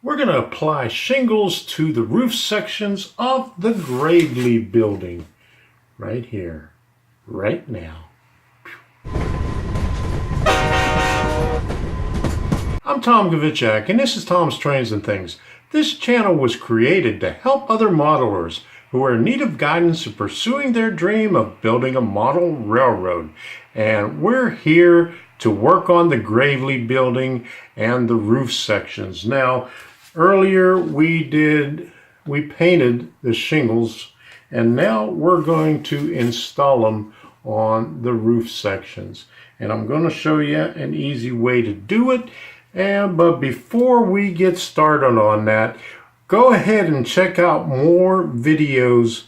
we're going to apply shingles to the roof sections of the Gravely building right here, right now. I'm Tom Gavichak, and this is Tom's Trains and Things. This channel was created to help other modelers who are in need of guidance in pursuing their dream of building a model railroad. And we're here to work on the Gravely building and the roof sections. Now, earlier we painted the shingles, and now we're going to install them on the roof sections. And I'm going to show you an easy way to do it. But before we get started on that, go ahead and check out more videos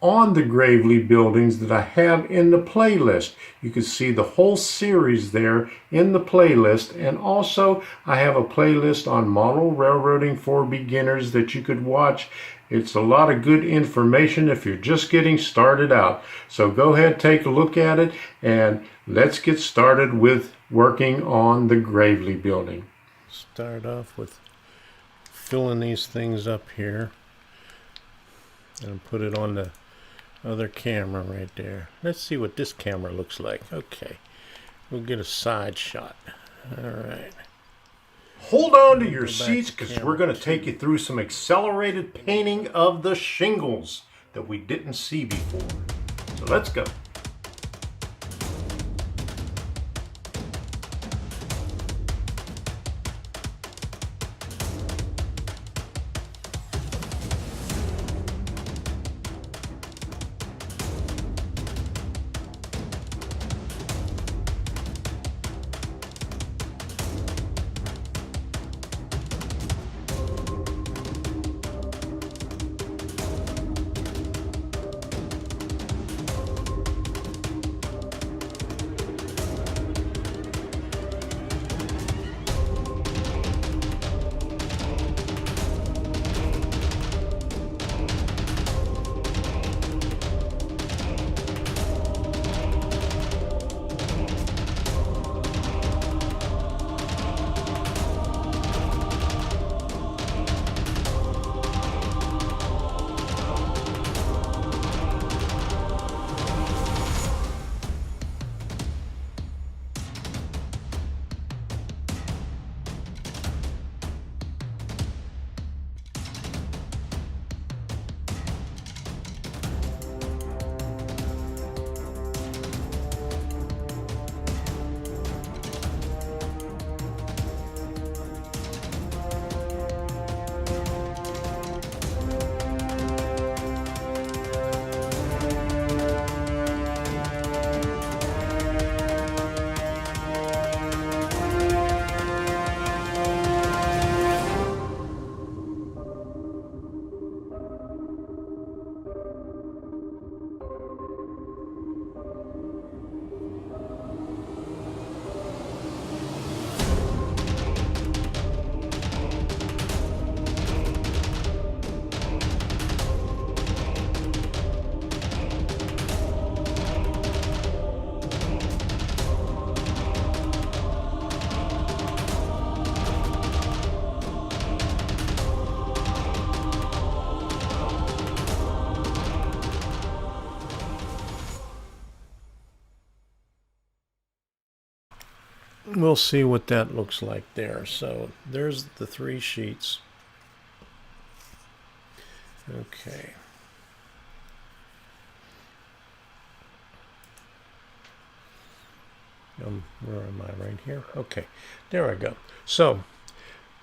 on the Gravely buildings that I have in the playlist. You can see the whole series there in the playlist, and also I have a playlist on model railroading for beginners that you could watch. It's a lot of good information if you're just getting started out. So go ahead, take a look at it, and let's get started with working on the Gravely building. Start off with filling these things up here and put it on the other camera right there. Let's see what this camera looks like. Okay, we'll get a side shot. All right. Hold on to your seats because we're going to take you through some accelerated painting of the shingles that we didn't see before. So let's go. We'll see what that looks like there. So there's the 3 sheets. Okay. Where am I? Right here? Okay. There I go. So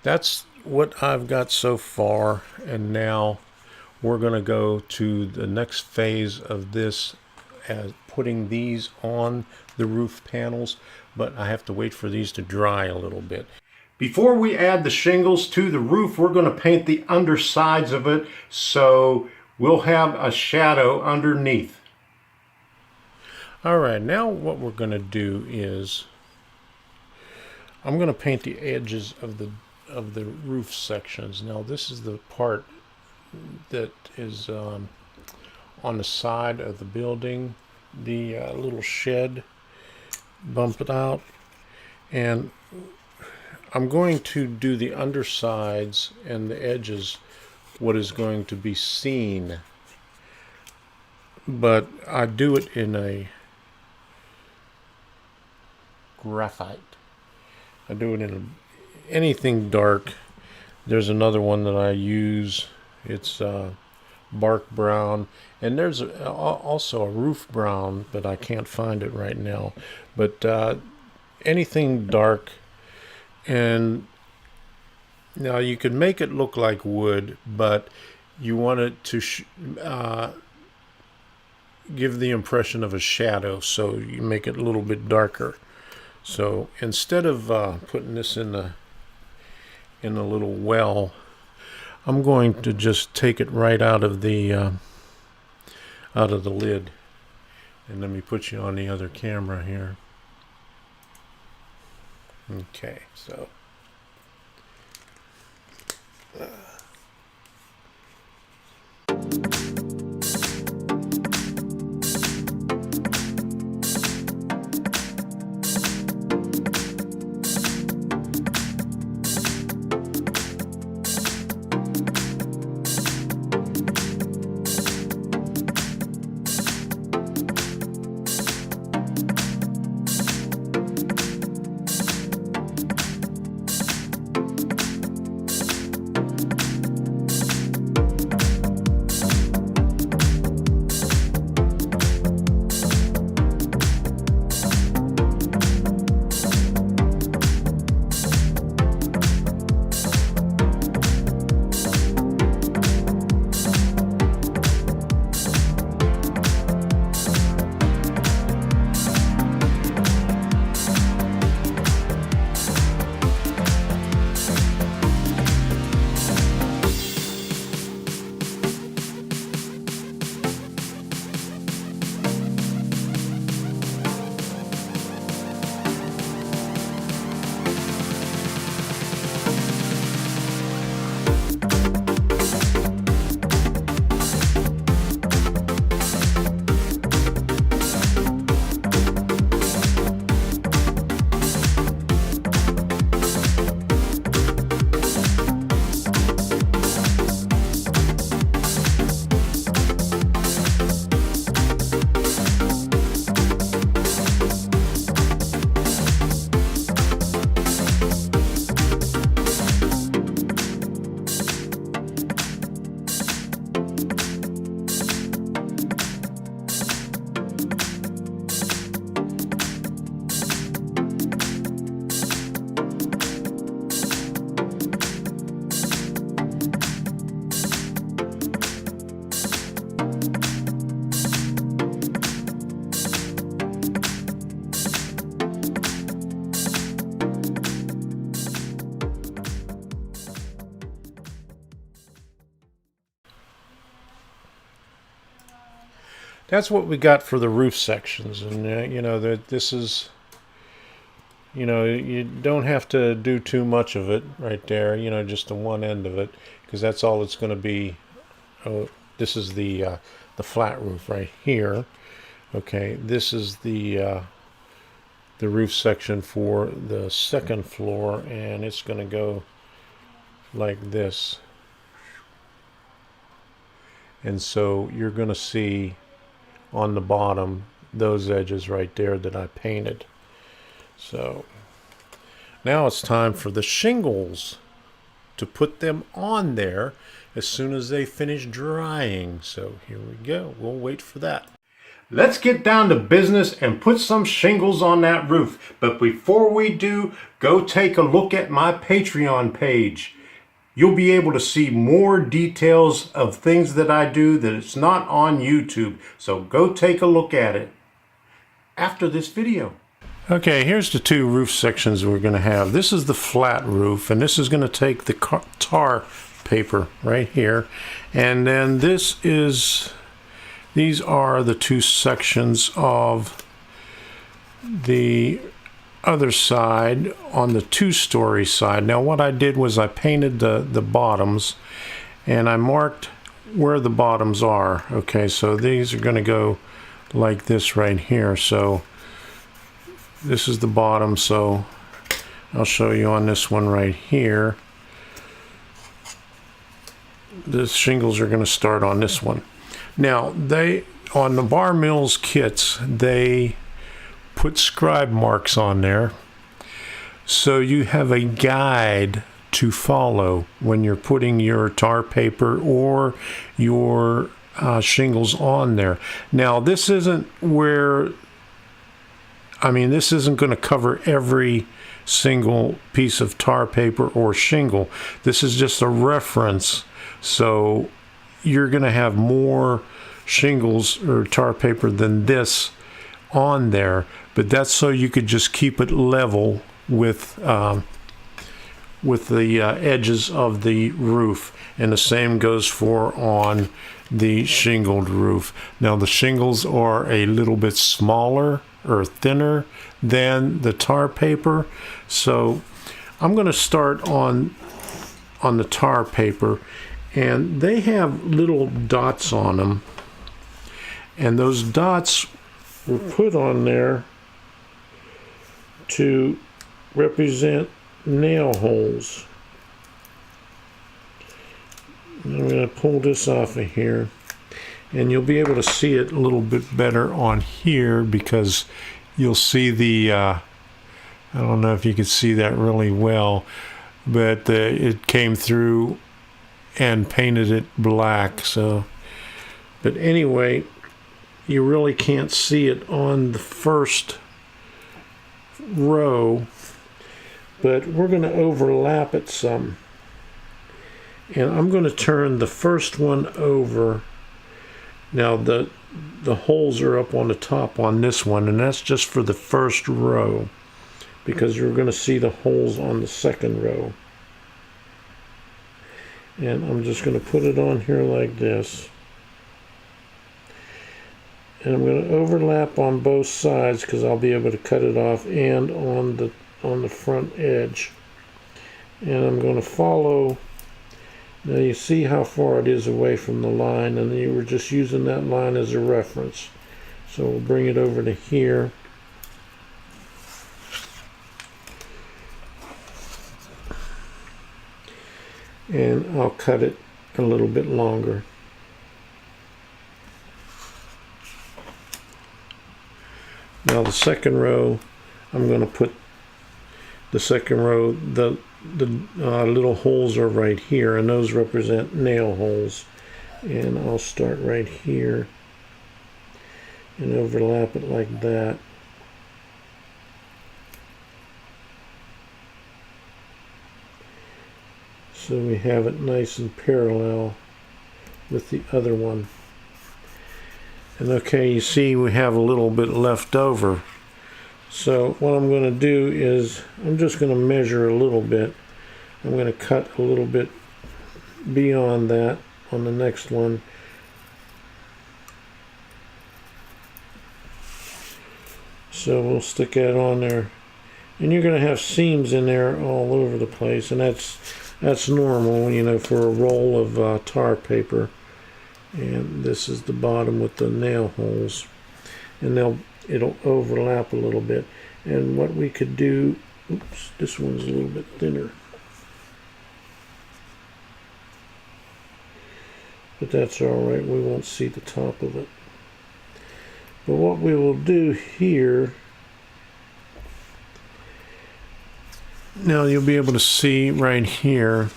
that's what I've got so far, and now we're going to go to the next phase of this, as putting these on the roof panels, but I have to wait for these to dry a little bit. Before we add the shingles to the roof, we're going to paint the undersides of it, so we'll have a shadow underneath. All right, now what we're going to do is I'm going to paint the edges of the roof sections. Now this is the part that is on the side of the building, the little shed bumped out, and I'm going to do the undersides and the edges, what is going to be seen. But I do it in a graphite. I do it in anything dark. There's another one that I use. It's bark brown, and there's also a roof brown, but I can't find it right now. But anything dark, and now you can make it look like wood, but you want it to give the impression of a shadow, so you make it a little bit darker. So instead of putting this in a little well, I'm going to just take it right out of the lid. And let me put you on the other camera here. Okay, so that's what we got for the roof sections. And you know, this is, you know, you don't have to do too much of it right there, you know, just the one end of it, because that's all it's going to be. Oh, this is the flat roof right here. Okay, this is the roof section for the second floor, and it's going to go like this. And so you're going to see on the bottom those edges right there that I painted. So now it's time for the shingles, to put them on there as soon as they finish drying. So here we go. We'll wait for that. Let's get down to business and put some shingles on that roof. But before we do, go take a look at my Patreon page. You'll be able to see more details of things that I do that it's not on YouTube. So go take a look at it after this video. Okay, here's the two roof sections we're going to have. This is the flat roof, and this is going to take the tar paper right here. And then these are the two sections of the other side on the two-story side. Now what I did was I painted the bottoms, and I marked where the bottoms are. Okay, so these are going to go like this right here. So this is the bottom, so I'll show you on this one right here. The shingles are going to start on this one. Now, on the Bar Mills kits, they put scribe marks on there, so you have a guide to follow when you're putting your tar paper or your shingles on there. Now, this isn't this isn't going to cover every single piece of tar paper or shingle. This is just a reference. So you're going to have more shingles or tar paper than this on there, but that's so you could just keep it level with the edges of the roof. And the same goes for on the shingled roof. Now the shingles are a little bit smaller or thinner than the tar paper, so I'm going to start on the tar paper, and they have little dots on them, and those dots were put on there to represent nail holes. I'm going to pull this off of here, and you'll be able to see it a little bit better on here because you'll see the I don't know if you can see that really well, but it came through and painted it black. So, but anyway, you really can't see it on the first row, but we're going to overlap it some, and I'm going to turn the first one over. Now the holes are up on the top on this one, and that's just for the first row because you're going to see the holes on the second row. And I'm just going to put it on here like this, and I'm going to overlap on both sides because I'll be able to cut it off, and on the front edge. And I'm going to follow. Now you see how far it is away from the line, and you were just using that line as a reference. So we'll bring it over to here. And I'll cut it a little bit longer. Now the second row, I'm going to put the second row, the little holes are right here, and those represent nail holes. And I'll start right here and overlap it like that. So we have it nice and parallel with the other one. And okay, you see we have a little bit left over. So what I'm going to do is I'm just going to measure a little bit. I'm going to cut a little bit beyond that on the next one. So we'll stick that on there. And you're going to have seams in there all over the place, and that's normal, you know, for a roll of tar paper. And this is the bottom with the nail holes, and it'll overlap a little bit. And what we could do, oops, this one's a little bit thinner, but that's all right, we won't see the top of it. But what we will do here, now you'll be able to see right here,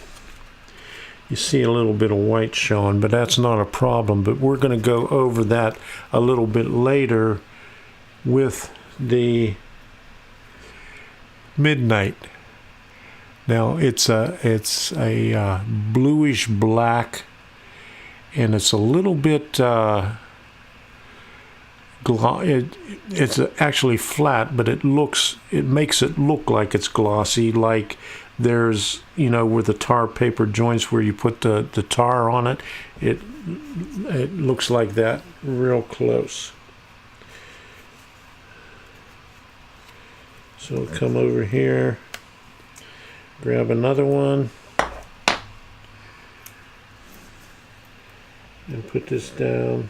you see a little bit of white showing, but that's not a problem. But we're going to go over that a little bit later with the midnight. Now it's a bluish black, and it's a little bit it's actually flat, but it makes it look like it's glossy, like there's, you know, where the tar paper joints where you put the tar on it, it looks like that real close. So come over here, grab another one, and put this down.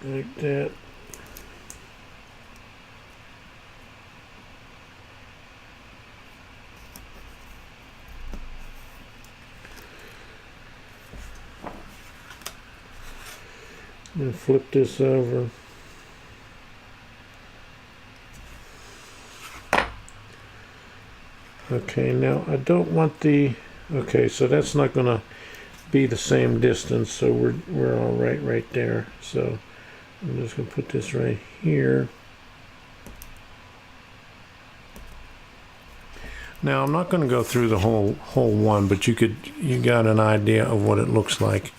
Like like that. And flip this over. Okay, now I don't want the, okay, so that's not going to be the same distance, so we're all right there. So I'm just going to put this right here. Now I'm not going to go through the whole one, but you got an idea of what it looks like.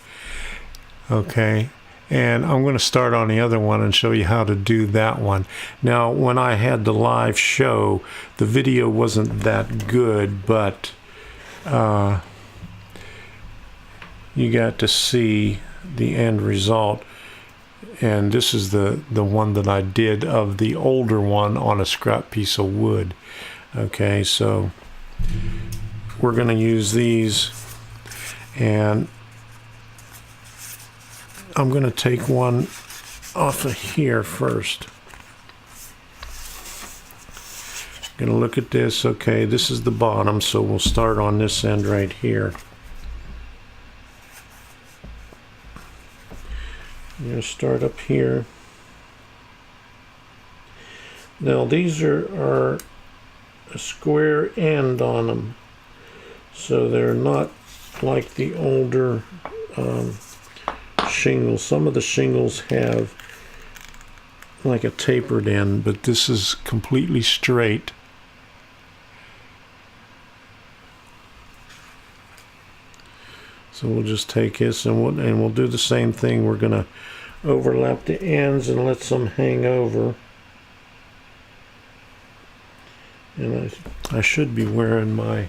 Okay. And I'm going to start on the other one and show you how to do that one. Now, when I had the live show, the video wasn't that good, but you got to see the end result. And this is the one that I did of the older one on a scrap piece of wood. Okay, so we're going to use these, and I'm going to take one off of here first. Going to look at this. Okay, this is the bottom, so we'll start on this end right here. I'm going to start up here. Now these are a square end on them, so they're not like the older shingles. Some of the shingles have like a tapered end, but this is completely straight. So we'll just take this and we'll do the same thing. We're going to overlap the ends and let some hang over. And I should be wearing my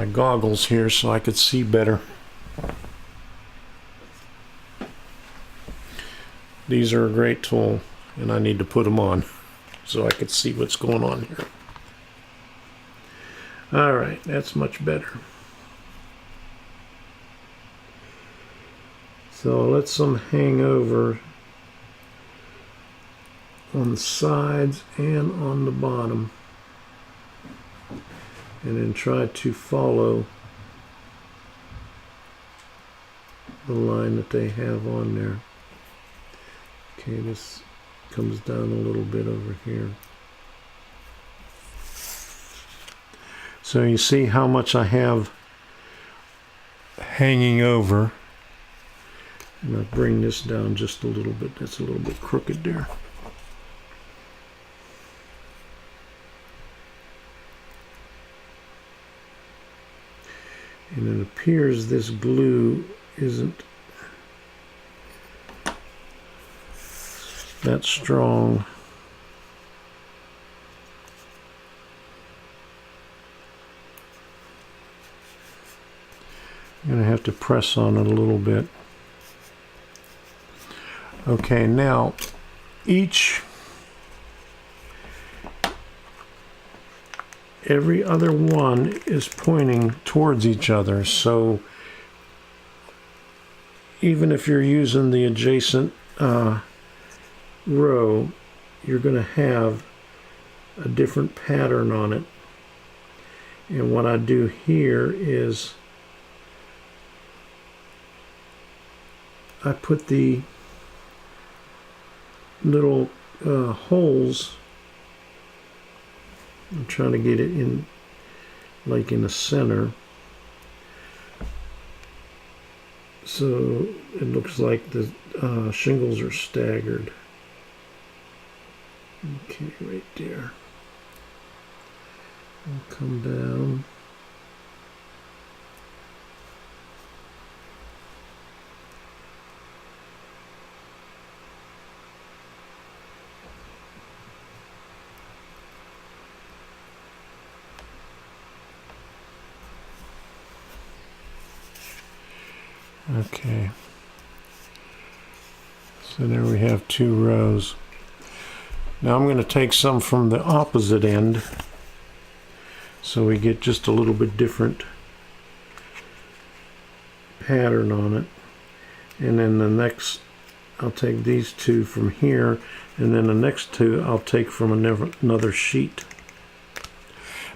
goggles here so I could see better. These are a great tool, and I need to put them on so I could see what's going on here. All right, that's much better. So let some hang over on the sides and on the bottom, and then try to follow the line that they have on there. Okay, this comes down a little bit over here. So you see how much I have hanging over. And I bring this down just a little bit. That's a little bit crooked there. And it appears this glue isn't that strong. I'm going to have to press on it a little bit. Okay, now every other one is pointing towards each other, so even if you're using the adjacent row, you're going to have a different pattern on it. And what I do here is I put the little holes. I'm trying to get it in, like in the center, so it looks like the shingles are staggered. Okay, right there. I'll come down. Okay, so there we have 2 rows. Now I'm going to take some from the opposite end so we get just a little bit different pattern on it. And then the next I'll take these two from here, and then the next two I'll take from another sheet.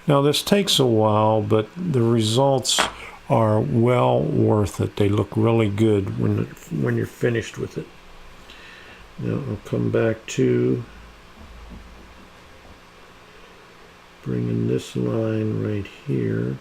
Now this takes a while, but the results are well worth it. They look really good when you're finished with it. Now I'll come back to bringing this line right here.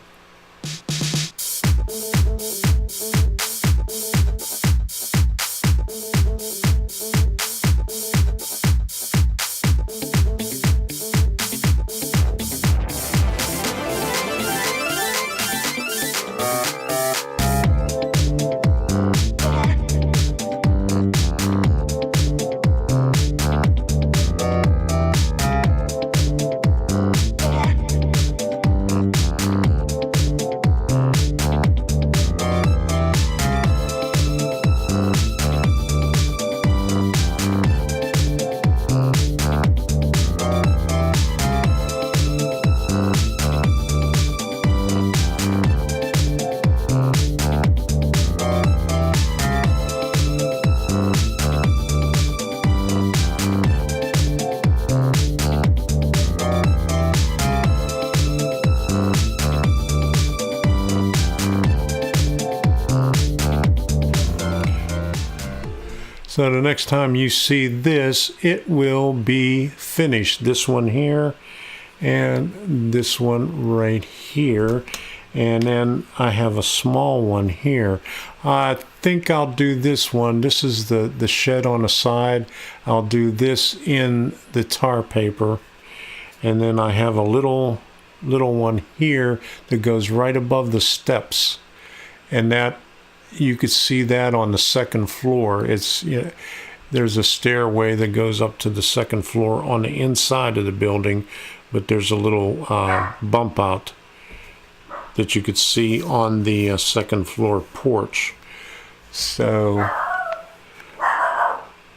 So the next time you see this, it will be finished. This one here and this one right here. And then I have a small one here. I think I'll do this one. This is the shed on the side. I'll do this in the tar paper. And then I have a little one here that goes right above the steps. And that you could see that on the second floor. It's, you know, there's a stairway that goes up to the second floor on the inside of the building, but there's a little bump out that you could see on the second floor porch. So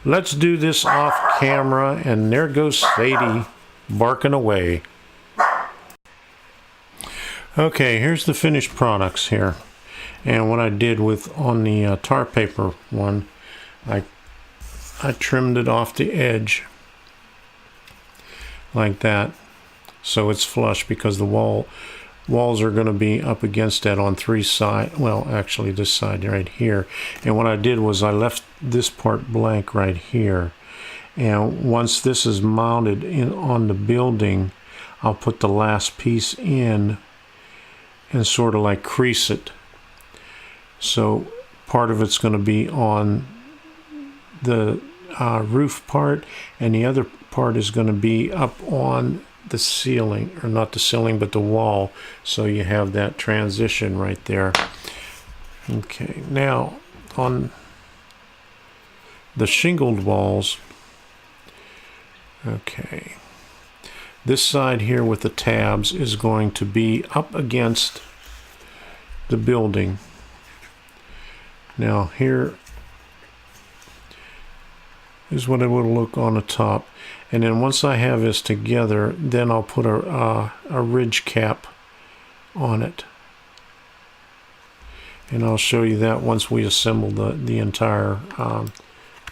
let's do this off camera, and there goes Sadie barking away. Okay, here's the finished products here. And what I did on the tar paper one, I trimmed it off the edge like that, so it's flush, because the walls are going to be up against that on three sides. Well, actually this side right here. And what I did was I left this part blank right here. And once this is mounted on the building, I'll put the last piece in and sort of like crease it. So part of it's going to be on the roof part, and the other part is going to be up on the ceiling, or not the ceiling, but the wall. So you have that transition right there. Okay, now on the shingled walls, okay, this side here with the tabs is going to be up against the building. Now here is what it will look on the top, and then once I have this together, then I'll put a ridge cap on it, and I'll show you that once we assemble the entire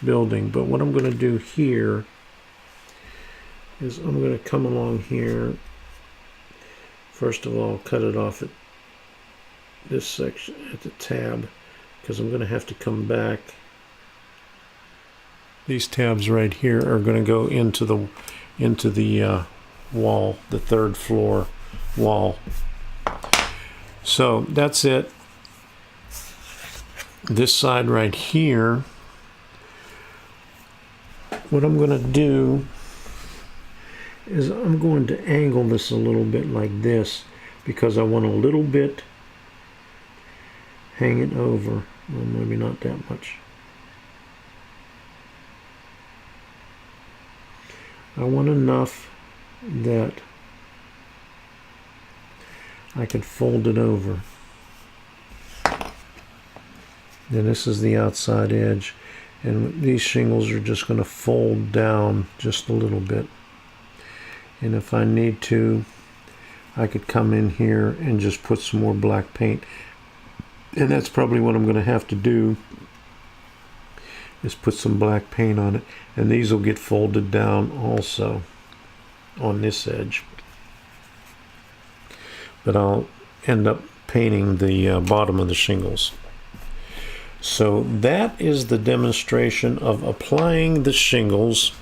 building. But what I'm going to do here is I'm going to come along here. First of all, cut it off at this section at the tab, because I'm going to have to come back. These tabs right here are going to go into the wall, the third floor wall. So that's it. This side right here, what I'm going to do is I'm going to angle this a little bit like this, because I want a little bit hanging over. Well, maybe not that much. I want enough that I can fold it over. Then this is the outside edge, and these shingles are just going to fold down just a little bit. And if I need to, I could come in here and just put some more black paint. And that's probably what I'm going to have to do, is put some black paint on it, and these will get folded down also on this edge. But I'll end up painting the bottom of the shingles. So that is the demonstration of applying the shingles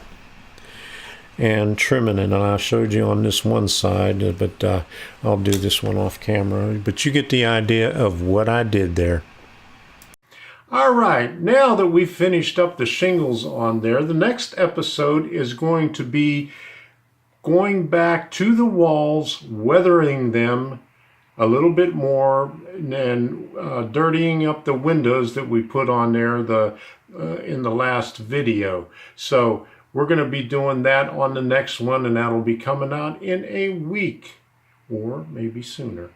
and trimming it. And I showed you on this one side, but I'll do this one off camera. But you get the idea of what I did there. All right, now that we've finished up the shingles on there, the next episode is going to be going back to the walls, weathering them a little bit more, and dirtying up the windows that we put on there in the last video. So we're going to be doing that on the next one, and that'll be coming out in a week or maybe sooner.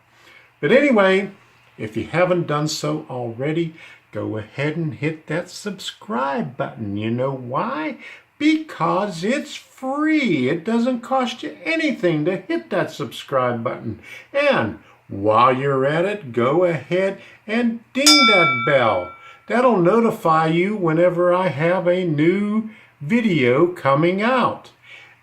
But anyway, if you haven't done so already, go ahead and hit that subscribe button. You know why? Because it's free. It doesn't cost you anything to hit that subscribe button. And while you're at it, go ahead and ding that bell. That'll notify you whenever I have a new video coming out.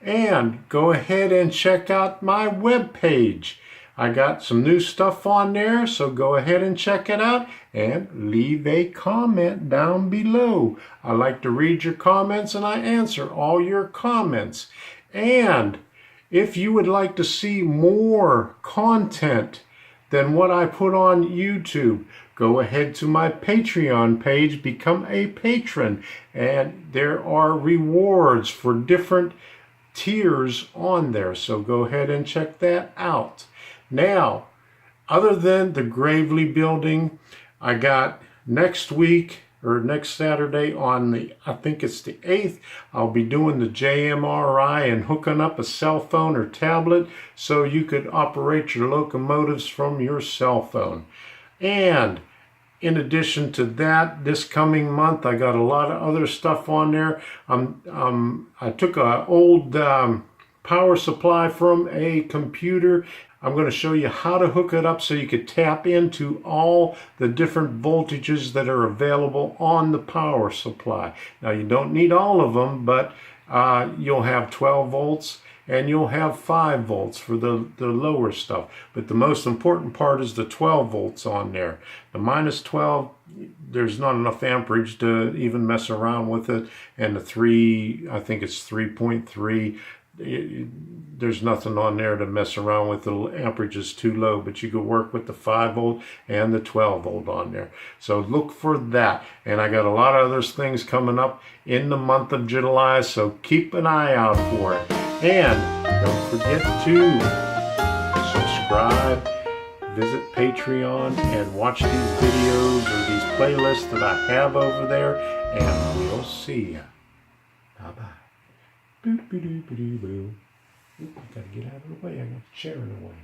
And go ahead and check out my webpage. I got some new stuff on there, so go ahead and check it out and leave a comment down below. I like to read your comments and I answer all your comments. And if you would like to see more content than what I put on YouTube, go ahead to my Patreon page, become a patron, and there are rewards for different tiers on there, so go ahead and check that out. Now, other than the Gravely building, I got next week or next Saturday on I think it's the 8th, I'll be doing the JMRI and hooking up a cell phone or tablet so you could operate your locomotives from your cell phone. And in addition to that, this coming month, I got a lot of other stuff on there. I took an old power supply from a computer. I'm going to show you how to hook it up so you could tap into all the different voltages that are available on the power supply. Now, you don't need all of them, but you'll have 12 volts and you'll have 5 volts for the lower stuff. But the most important part is the 12 volts on there. The minus 12, there's not enough amperage to even mess around with it. And the 3, I think it's 3.3. There's nothing on there to mess around with. The amperage is too low, but you can work with the 5 volt and the 12 volt on there. So look for that. And I got a lot of other things coming up in the month of July, so keep an eye out for it. And don't forget to subscribe, visit Patreon, and watch these videos or these playlists that I have over there, and we'll see ya. Bye-bye. Boop, boop, boop, boop, boop. Gotta get out of the way. I got the chair in the way.